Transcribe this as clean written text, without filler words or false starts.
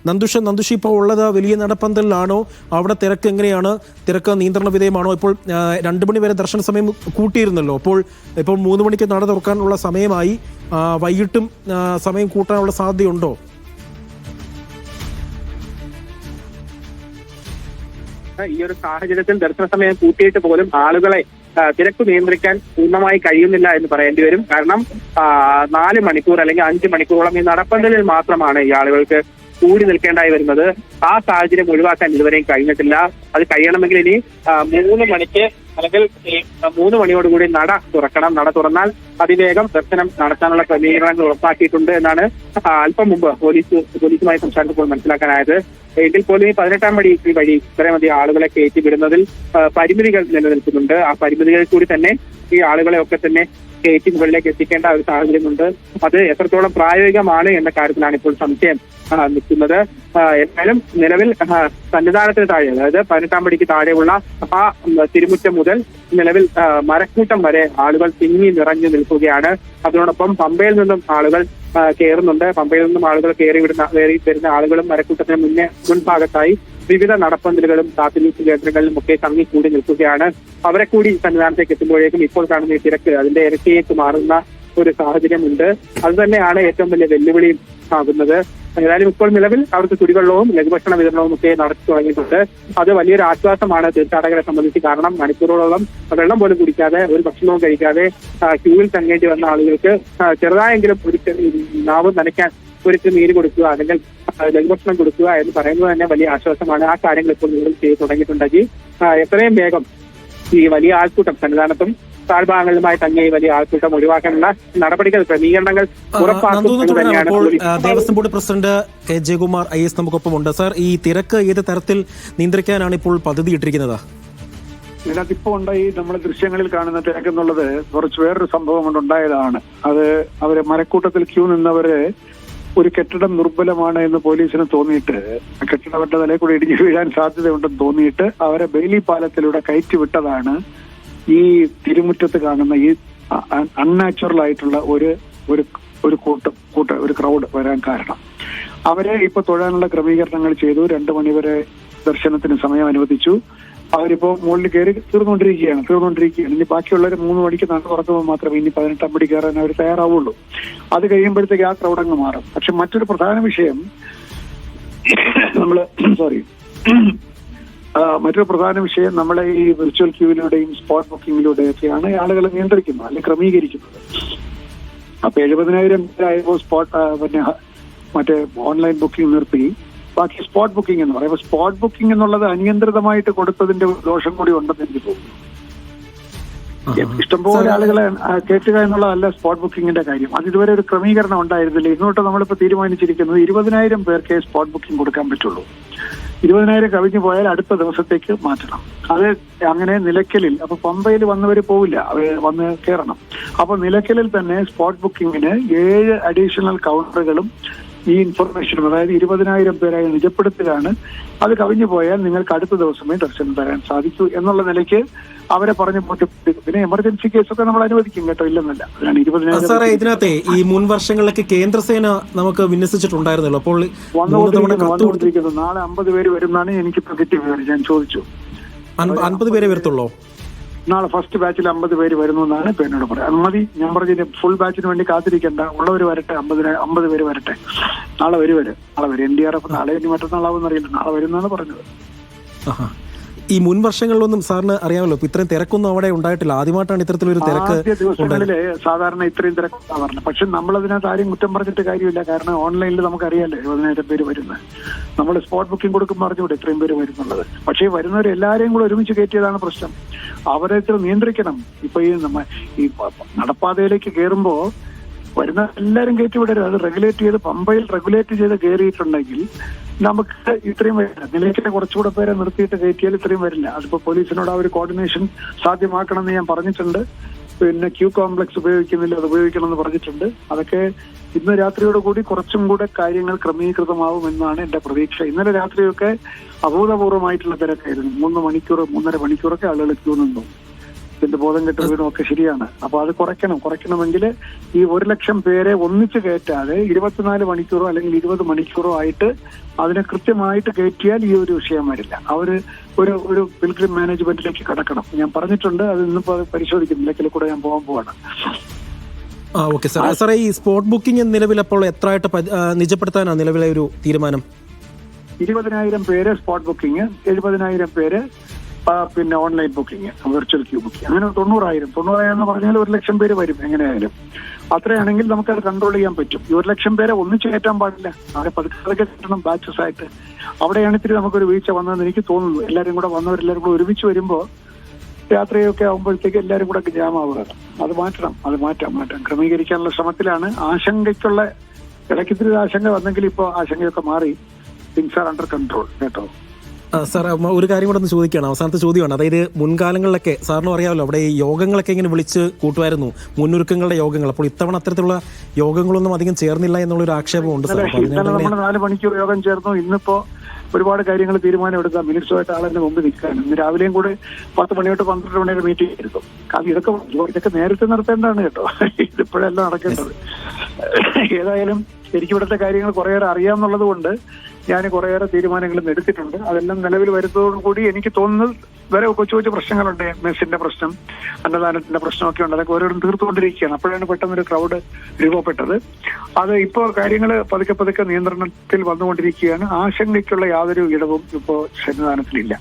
നന്ദുഷ് ഇപ്പോൾ ഉള്ളത് വലിയ നടപ്പന്തലിലാണോ? അവിടെ തിരക്ക് എങ്ങനെയാണ്? തിരക്ക് നിയന്ത്രണ വിധേയമാണോ? ഇപ്പോൾ 2 മണി വരെ ദർശന സമയം കൂട്ടിയിരുന്നല്ലോ. ഇപ്പോൾ 3 മണിക്ക് നട തുറക്കാനുള്ള സമയമായി. വൈകിട്ടും സമയം കൂട്ടാനുള്ള സാധ്യതയുണ്ടോ? ഈ ഒരു സാഹചര്യത്തിൽ ദർശന സമയം കൂട്ടിയിട്ട് പോലും ആളുകളെ തിരക്ക് നിയന്ത്രിക്കാൻ പൂർണ്ണമായി കഴിയുന്നില്ല എന്ന് പറയേണ്ടി വരും. കാരണം 4 മണിക്കൂർ അല്ലെങ്കിൽ 5 മണിക്കൂറോളം ഈ നടപ്പന്തലിൽ മാത്രമാണ് ഈ ആളുകൾക്ക് കൂടി നിൽക്കേണ്ടായി വരുന്നത്. ആ സാഹചര്യം ഒഴിവാക്കാൻ ഇതുവരെയും കഴിഞ്ഞിട്ടില്ല. അത് കഴിയണമെങ്കിൽ ഇനി 3 മണിക്ക് അല്ലെങ്കിൽ 3 മണിയോടുകൂടി നട തുറക്കണം. നട തുറന്നാൽ അതിവേഗം ദർശനം നടത്താനുള്ള ക്രമീകരണങ്ങൾ ഉറപ്പാക്കിയിട്ടുണ്ട് എന്നാണ് അല്പം മുമ്പ് പോലീസുമായി സംസാരിച്ചപ്പോൾ മനസ്സിലാക്കാനായത്. എങ്കിൽ പോലും ഈ 18-ാം പടി വഴി ഇത്രയധികം ആളുകളെ കയറ്റി വിടുന്നതിൽ പരിമിതികൾ നിലനിൽക്കുന്നുണ്ട്. ആ പരിമിതികളിൽ കൂടി തന്നെ ഈ ആളുകളെ ഒക്കെ തന്നെ കയറ്റി മുകളിലേക്ക് എത്തിക്കേണ്ട ഒരു സാഹചര്യമുണ്ട്. അത് എത്രത്തോളം പ്രായോഗികമാണ് എന്ന കാര്യത്തിലാണ് ഇപ്പോൾ സംശയം നിൽക്കുന്നത്. എന്നാലും നിലവിൽ സന്നിധാനത്തിന് താഴെ, അതായത് 18-ാം പടിക്ക് താഴെയുള്ള ആ തിരുമുറ്റം മുതൽ നിലവിൽ മരക്കൂട്ടം വരെ ആളുകൾ തിങ്ങി നിറഞ്ഞു നിൽക്കുകയാണ്. അതിനോടൊപ്പം പമ്പയിൽ നിന്നും ആളുകൾ കയറുന്നുണ്ട്. പമ്പയിൽ നിന്നും ആളുകൾ കയറി വരുന്ന ആളുകളും മരക്കൂട്ടത്തിന് മുൻഭാഗത്തായി വിവിധ നടപ്പന്തലുകളും കാത്തുനിൽപ്പ് കേന്ദ്രങ്ങളിലും ഒക്കെ തങ്ങിക്കൂടി നിൽക്കുകയാണ്. അവരെ കൂടി സന്നിധാനത്തേക്ക് എത്തുമ്പോഴേക്കും ഇപ്പോൾ കാണുന്ന ഈ തിരക്ക് അതിന്റെ ഇരട്ടിയേക്ക് മാറുന്ന ഒരു സാഹചര്യമുണ്ട്. അത് തന്നെയാണ് ഏറ്റവും വലിയ വെല്ലുവിളിയും ആകുന്നത്. ഏതായാലും ഇപ്പോൾ നിലവിൽ അവർക്ക് കുടിവെള്ളവും ലഘുഭക്ഷണ വിതരണവും ഒക്കെ നടത്തി തുടങ്ങിയിട്ടുണ്ട്. അത് വലിയൊരു ആശ്വാസമാണ് തീർത്ഥാടകരെ സംബന്ധിച്ച്. കാരണം മണിക്കൂറുകളോളം വെള്ളം പോലും കുടിക്കാതെ ഒരു ഭക്ഷണവും കഴിക്കാതെ ക്യൂവിൽ തങ്ങേണ്ടി വന്ന ആളുകൾക്ക് ചെറുതായെങ്കിലും ഒരു നാവ് നനയ്ക്കാൻ ഒരിച്ച് നീര് കൊടുക്കുക അല്ലെങ്കിൽ ലഘുഭക്ഷണം കൊടുക്കുക എന്ന് പറയുന്നത് തന്നെ വലിയ ആശ്വാസമാണ്. ആ കാര്യങ്ങൾ ഇപ്പോൾ നിങ്ങൾ ചെയ്തു തുടങ്ങിയിട്ടുണ്ടെങ്കിൽ എത്രയും വേഗം ഈ വലിയ ആൾക്കൂട്ടം സന്നിധാനത്തും താഴ്ഭാഗങ്ങളുമായി തങ്ങിയ വലിയ ആൾക്കൂട്ടം ഒഴിവാക്കാനുള്ള നടപടികൾ ക്രമീകരണങ്ങൾ ഉറപ്പാക്കും. Devaswom board president K Jayakumar IAS നമുക്കൊപ്പമുണ്ട്. സാർ, ഈ തിരക്ക് ഏത് തരത്തിൽ നിയന്ത്രിക്കാനാണ് ഇപ്പോൾ പദ്ധതി ഇട്ടിരിക്കുന്നത്? ഇതിനകത്ത് ഇപ്പോൾ ഉണ്ടായി നമ്മുടെ ദൃശ്യങ്ങളിൽ കാണുന്ന തിരക്കെന്നുള്ളത് കുറച്ച് വേറൊരു സംഭവം കൊണ്ടുണ്ടായതാണ്. അത് അവര് മരക്കൂട്ടത്തിൽ ക്യൂ നിന്നവര് ഒരു കെട്ടിടം ദുർബലമാണ് എന്ന് പോലീസിന് തോന്നിയിട്ട്, കെട്ടിടം അവരുടെ തലയിൽ കൂടി ഇടിഞ്ഞു വീഴാൻ സാധ്യതയുണ്ടെന്ന് തോന്നിയിട്ട് അവരെ ബെയിലി പാലത്തിലൂടെ കയറ്റി വിട്ടതാണ് ഈ തിരുമുറ്റത്ത് കാണുന്ന ഈ അൺനാച്ചുറൽ ആയിട്ടുള്ള ഒരു ക്രൗഡ് വരാൻ കാരണം. അവരെ ഇപ്പൊ തൊഴാനുള്ള ക്രമീകരണങ്ങൾ ചെയ്തു. 2 മണിവരെ ദർശനത്തിന് സമയം അനുവദിച്ചു. അവരിപ്പോ മുകളിൽ കയറി തീർന്നുകൊണ്ടിരിക്കുകയാണ്. ഇനി ബാക്കിയുള്ളവർ 3 മണിക്ക് നട തുറക്കുമ്പോൾ മാത്രമേ ഇനി 18-ാം പടി കയറാൻ അവർ തയ്യാറാവുള്ളൂ. അത് കഴിയുമ്പോഴത്തേക്ക് ആ ക്രൗഡങ്ങ് മാറും. പക്ഷെ മറ്റൊരു പ്രധാന വിഷയം നമ്മളെ ഈ വിർച്വൽ ക്യൂവിലൂടെയും സ്പോട്ട് ബുക്കിങ്ങിലൂടെയൊക്കെയാണ് ആളുകളെ നിയന്ത്രിക്കുന്നത് അല്ലെങ്കിൽ ക്രമീകരിക്കുന്നത്. അപ്പൊ 70,000 പേരായപ്പോൾ മറ്റേ ഓൺലൈൻ ബുക്കിംഗ് നിർത്തി ബാക്കി സ്പോട്ട് ബുക്കിംഗ് എന്ന് പറയുമ്പോൾ സ്പോട്ട് ബുക്കിംഗ് എന്നുള്ളത് അനിയന്ത്രിതമായിട്ട് കൊടുത്തതിന്റെ ദോഷം കൂടി ഉണ്ടെന്ന് എനിക്ക് തോന്നുന്നു. ഇഷ്ടംപോലെ ആളുകളെ കയറ്റുക എന്നുള്ളതല്ല സ്പോട്ട് ബുക്കിങ്ങിന്റെ കാര്യം. അത് ഇതുവരെ ഒരു ക്രമീകരണം ഉണ്ടായിരുന്നില്ല. ഇങ്ങോട്ട് നമ്മളിപ്പോ തീരുമാനിച്ചിരിക്കുന്നത് 20,000 പേർക്കേ സ്പോട്ട് ബുക്കിംഗ് കൊടുക്കാൻ പറ്റുള്ളൂ. 20,000 കവിഞ്ഞു പോയാൽ അടുത്ത ദിവസത്തേക്ക് മാറ്റണം. അത് അങ്ങനെ നിലയ്ക്കലിൽ, അപ്പൊ പമ്പയിൽ വന്നവര് പോവില്ല, അവർ വന്ന് കയറണം. അപ്പൊ നിലയ്ക്കലിൽ തന്നെ സ്പോട്ട് ബുക്കിങ്ങിന് 7 അഡീഷണൽ കൗണ്ടറുകളും ഈ ഇൻഫർമേഷനും, അതായത് 20,000 പേരായി നിജപ്പെടുത്തുകയാണ്. അത് കവിഞ്ഞു പോയാൽ നിങ്ങൾക്ക് അടുത്ത ദിവസമേ ദർശനം തരാൻ സാധിക്കൂ എന്നുള്ള നിലയ്ക്ക് അവരെ പറഞ്ഞു പോയിട്ട്, പിന്നെ എമർജൻസി കേസൊക്കെ നമ്മൾ അനുവദിക്കും കേട്ടോ, ഇല്ലെന്നല്ല. അതാണ് 20,000. സാറേ, ഇതിനകത്തെ ഈ മുൻ വർഷങ്ങളിലൊക്കെ കേന്ദ്രസേന നമുക്ക് വിന്യസിച്ചിട്ടുണ്ടായിരുന്നല്ലോ. അപ്പോൾ വന്നുകൊണ്ടിരിക്കുന്നത് നാളെ 50 പേര് വരുന്നതാണ് എനിക്കിപ്പോ കിട്ടിയ വിവരം. ഞാൻ ചോദിച്ചു, 50 പേരെ വരത്തുള്ളൂ. നാളെ ഫസ്റ്റ് ബാച്ചിൽ 50 പേര് വരുന്നു എന്നാണ് ഇപ്പൊ എന്നോട് പറയാം. അത് മതി, ഞാൻ പറഞ്ഞിട്ട് ഫുൾ ബാച്ചിന് വേണ്ടി കാത്തിരിക്കണ്ട, ഉള്ളവർ വരട്ടെ, 50 പേര് വരട്ടെ. നാളെ വരും. NDRF നാളെ ഇനി മറ്റന്നാളാവും അറിയില്ല, നാളെ വരുന്നാണ് പറഞ്ഞത്. ഈ മുൻ വർഷങ്ങളിലൊന്നും സാറിന് അറിയാമല്ലോ, ഇപ്പൊ ഇത്രയും തിരക്കൊന്നും അവിടെ ഉണ്ടായിട്ടില്ല. ആദ്യമായിട്ടാണ് ഇത്തരത്തിലൊരു തിരക്ക്. ആദ്യ ദിവസങ്ങളില് സാധാരണ ഇത്രയും തിരക്കുണ്ടാവാറില്ല. പക്ഷെ നമ്മളതിനകത്ത് ആരെയും കുറ്റം പറഞ്ഞിട്ട് കാര്യമില്ല. കാരണം ഓൺലൈനിൽ നമുക്കറിയാലോ 20,000 പേര് വരുന്നത്. നമ്മൾ സ്പോട്ട് ബുക്കിംഗ് കൊടുക്കുമ്പോൾ അറിഞ്ഞുകൂടെ ഇത്രയും പേര് വരുന്നുള്ളത്. പക്ഷേ വരുന്നവർ എല്ലാവരെയും കൂടെ ഒരുമിച്ച് കയറ്റിയതാണ് പ്രശ്നം. അവരെ ഇത്ര നിയന്ത്രിക്കണം. ഇപ്പൊ ഈ നടപ്പാതയിലേക്ക് കയറുമ്പോ വരുന്ന എല്ലാവരും കയറ്റി വിടരുത്. അത് റെഗുലേറ്റ് ചെയ്ത് പമ്പയിൽ റെഗുലേറ്റ് ചെയ്ത് കയറിയിട്ടുണ്ടെങ്കിൽ നമുക്ക് ഇത്രയും വരില്ല. നിലയ്ക്കിലെ കുറച്ചുകൂടെ പേരെ നിർത്തിയിട്ട് കയറ്റിയാൽ ഇത്രയും വരില്ല. അതിപ്പോ പോലീസിനോട് ആ ഒരു കോർഡിനേഷൻ സാധ്യമാക്കണമെന്ന് ഞാൻ പറഞ്ഞിട്ടുണ്ട്. പിന്നെ ക്യൂ കോംപ്ലക്സ് ഉപയോഗിക്കുന്നില്ല, അത് ഉപയോഗിക്കണം എന്ന് പറഞ്ഞിട്ടുണ്ട്. അതൊക്കെ ഇന്ന് രാത്രിയോട് കൂടി കുറച്ചും കൂടെ കാര്യങ്ങൾ ക്രമീകൃതമാവും എന്നാണ് എന്റെ പ്രതീക്ഷ. ഇന്നലെ രാത്രിയൊക്കെ അഭൂതപൂർവമായിട്ടുള്ള തിരക്കായിരുന്നു. 3 മണിക്കൂർ 3.5 മണിക്കൂറൊക്കെ ആളുകൾ ക്യൂ നിന്നു. ഇതിന്റെ ബോധം കെട്ട് വീണും ഒക്കെ ശരിയാണ്. അപ്പൊ അത് കുറയ്ക്കണമെങ്കിൽ ഈ 1,00,000 പേരെ ഒന്നിച്ച് കയറ്റാതെ 24 മണിക്കൂറോ അല്ലെങ്കിൽ 20 മണിക്കൂറോ ആയിട്ട് അതിനെ കൃത്യമായിട്ട് കയറ്റിയാൽ ഈ ഒരു വിഷയം വരില്ല. അവര് ഒരു പിൽഗ്രിം മാനേജ്മെന്റിലേക്ക് കടക്കണം. ഞാൻ പറഞ്ഞിട്ടുണ്ട്, അത് ഇന്നിപ്പോ പരിശോധിക്കുന്നില്ല, ഇതിൽ കൂടെ ഞാൻ പോകാൻ പോവാണ്. ഓക്കെ സാറേ, ഈ സ്പോട്ട് ബുക്കിംഗ് നിലവിലപ്പോൾ എത്രയായിട്ട് നിജപ്പെടുത്താനാണ് നിലവിലെ ഒരു തീരുമാനം? 20,000 പേര് സ്പോട്ട് ബുക്കിംഗ്, 70,000 പേര് പിന്നെ online booking, virtual queue booking, അങ്ങനെ 90,000 എന്ന് പറഞ്ഞാൽ 1,00,000 പേര് വരും എങ്ങനെയായാലും. അത്രയാണെങ്കിൽ നമുക്കത് കൺട്രോൾ ചെയ്യാൻ പറ്റും. ഈ 1,00,000 പേരെ ഒന്നിച്ച് കയറ്റാൻ പാടില്ല, അവരെ പതുക്കെ കയറ്റണം ബാച്ചസ് ആയിട്ട്. അവിടെയാണ് ഇത്തിരി നമുക്കൊരു വീഴ്ച വന്നതെന്ന് എനിക്ക് തോന്നുന്നു. എല്ലാവരും കൂടെ വന്നവരെല്ലാവരും കൂടെ ഒരുമിച്ച് വരുമ്പോൾ യാത്രയൊക്കെ ആകുമ്പോഴത്തേക്ക് എല്ലാവരും കൂടെ ജാമാവുകയാണ്. അത് മാറ്റാം ക്രമീകരിക്കാനുള്ള ശ്രമത്തിലാണ്. ആശങ്കയ്ക്കുള്ള ഇടയ്ക്കിത്തിരി ആശങ്ക വന്നെങ്കിൽ ഇപ്പോൾ ആശങ്കയൊക്കെ മാറി. തിങ്സ് ആർ അണ്ടർ കൺട്രോൾ കേട്ടോ. സാർ, ഒരു കാര്യം കൂടെ ഒന്ന് ചോദിക്കുകയാണ്, അവസാനത്തെ ചോദ്യമാണ്. അതായത് മുൻകാലങ്ങളിലൊക്കെ സാറിന് അറിയാമല്ലോ, അവിടെ ഈ യോഗങ്ങളൊക്കെ ഇങ്ങനെ വിളിച്ച് കൂട്ടുമായിരുന്നു, മുന്നൊരുക്കങ്ങളുടെ യോഗങ്ങൾ. അപ്പോൾ ഇത്തവണ അത്തരത്തിലുള്ള യോഗങ്ങളൊന്നും അധികം ചേർന്നില്ല എന്നുള്ളൊരു ആക്ഷേപമുണ്ട്. നമ്മൾ 4 മണിക്കൂർ യോഗം ചേർന്നു. ഇന്നിപ്പോ ഒരുപാട് കാര്യങ്ങൾ തീരുമാനം എടുക്കാം. മിനിറ്റ്സുമായിട്ട് ആളെന്നെ മുമ്പ് നിൽക്കാൻ. ഇന്ന് രാവിലെയും കൂടെ 10 മണി തൊട്ട് 12 മണി വരെ മീറ്റിംഗ് എടുക്കും. കാരണം ഇതൊക്കെ നേരത്തെ നടത്തേണ്ടതാണ് കേട്ടോ. ഇതിപ്പോഴല്ല നടക്കേണ്ടത്. ഏതായാലും എനിക്കിവിടുത്തെ കാര്യങ്ങൾ കുറേയേറെ അറിയാമെന്നുള്ളത് കൊണ്ട് ഞാൻ കുറേയേറെ തീരുമാനങ്ങളും എടുത്തിട്ടുണ്ട്. അതെല്ലാം നിലവിൽ വരുന്നതോടുകൂടി എനിക്ക് തോന്നുന്നത് വേറെ കൊച്ചു പ്രശ്നങ്ങളുണ്ട്. മെസ്സിന്റെ പ്രശ്നം, അന്നദാനത്തിന്റെ പ്രശ്നമൊക്കെ ഉണ്ട്. അതൊക്കെ ഓരോരും തീർത്തുകൊണ്ടിരിക്കുകയാണ്. അപ്പോഴാണ് പെട്ടെന്നൊരു ക്രൗഡ് രൂപപ്പെട്ടത്. അത് ഇപ്പോൾ കാര്യങ്ങൾ പതുക്കെ നിയന്ത്രണത്തിൽ വന്നുകൊണ്ടിരിക്കുകയാണ്. ആശങ്കയ്ക്കുള്ള യാതൊരു ഇടവും ഇപ്പോൾ സന്നിധാനത്തിലില്ല.